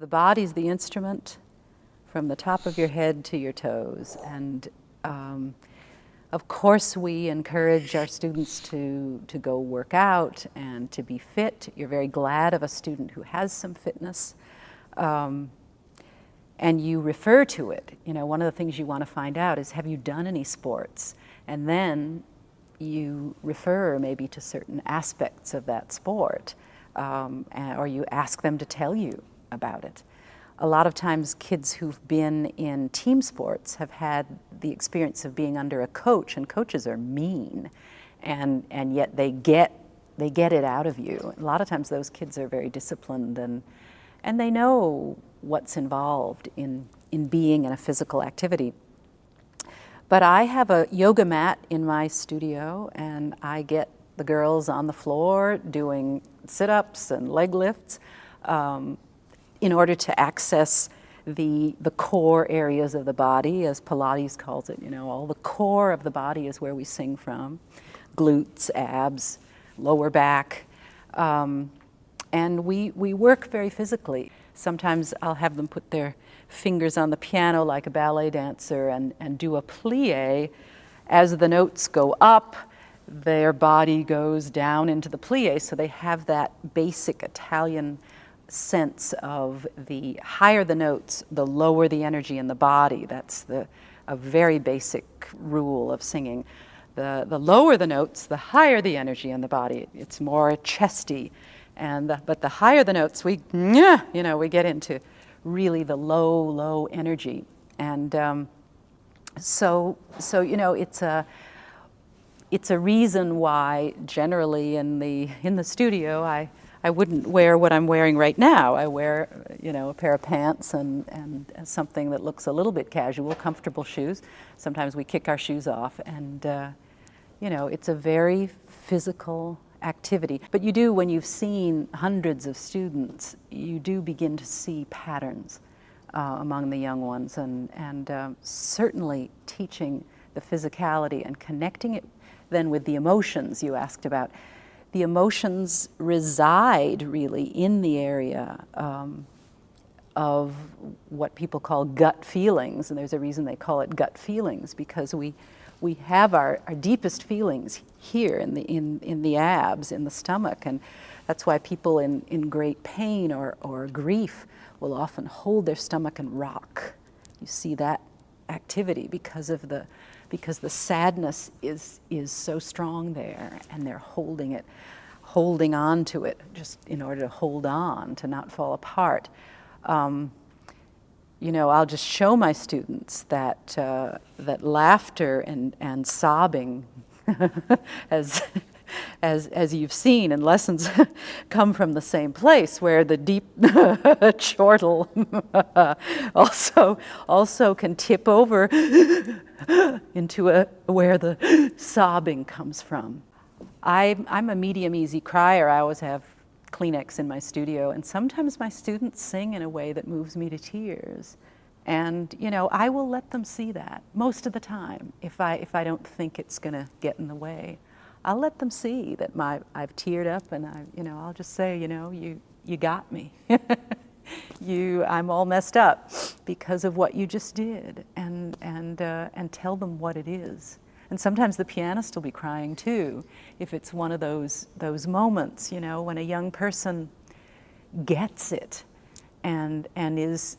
The body's the instrument from the top of your head to your toes. And of course we encourage our students to go work out and to be fit. You're very glad of a student who has some fitness. And you refer to it. You know, one of the things you want to find out is, have you done any sports? And then you refer maybe to certain aspects of that sport, or you ask them to tell you about it. A lot of times kids who've been in team sports have had the experience of being under a coach, and coaches are mean, and yet they get it out of you. A lot of times those kids are very disciplined, and they know what's involved in being in a physical activity. But I have a yoga mat in my studio, and I get the girls on the floor doing sit-ups and leg lifts in order to access the core areas of the body, as Pilates calls it. You know, all the core of the body is where we sing from. Glutes, abs, lower back. And we work very physically. Sometimes I'll have them put their fingers on the piano like a ballet dancer and do a plie. As the notes go up, their body goes down into the plie, so they have that basic Italian sense of the higher the notes, the lower the energy in the body. That's a very basic rule of singing. The lower the notes, the higher the energy in the body. It's more chesty. But the higher the notes, we get into really the low energy. And so you know, it's a reason why generally in the studio I wouldn't wear what I'm wearing right now. I wear, you know, a pair of pants and something that looks a little bit casual, comfortable shoes. Sometimes we kick our shoes off, and you know, it's a very physical activity. But you do, when you've seen hundreds of students, you do begin to see patterns among the young ones, and certainly teaching the physicality and connecting it then with the emotions you asked about. The emotions reside really in the area of what people call gut feelings, and there's a reason they call it gut feelings, because we have our deepest feelings here in the abs, in the stomach, and that's why people in great pain or grief will often hold their stomach and rock. You see that activity because the sadness is so strong there, and they're holding on to it just in order to hold on, to not fall apart. You know, I'll just show my students that laughter and sobbing, as you've seen in lessons, come from the same place, where the deep chortle also can tip over into where the sobbing comes from. I'm a medium easy crier. I always have Kleenex in my studio, and sometimes my students sing in a way that moves me to tears. And you know, I will let them see that most of the time. If I don't think it's going to get in the way, I'll let them see that I've teared up, and I'll just say, you know, you got me. I'm all messed up because of what you just did, and tell them what it is. And sometimes the pianist will be crying too, if it's one of those moments, you know, when a young person gets it and is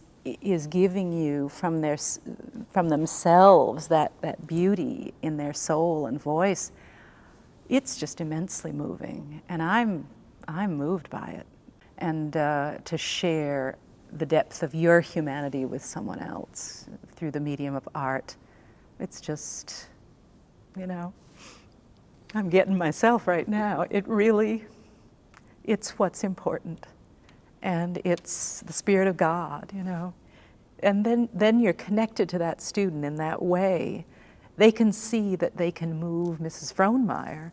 giving you from themselves that beauty in their soul and voice. It's just immensely moving, and I'm moved by it. And to share the depth of your humanity with someone else through the medium of art, it's just, you know, I'm getting myself right now. It's what's important. And it's the Spirit of God, you know. And then you're connected to that student in that way. They can see that they can move Mrs. Frohnmayer,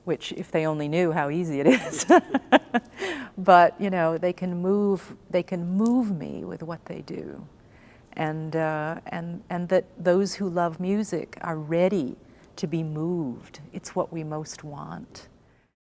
which, if they only knew how easy it is. But, you know, they can move me with what they do. And that those who love music are ready to be moved. It's what we most want.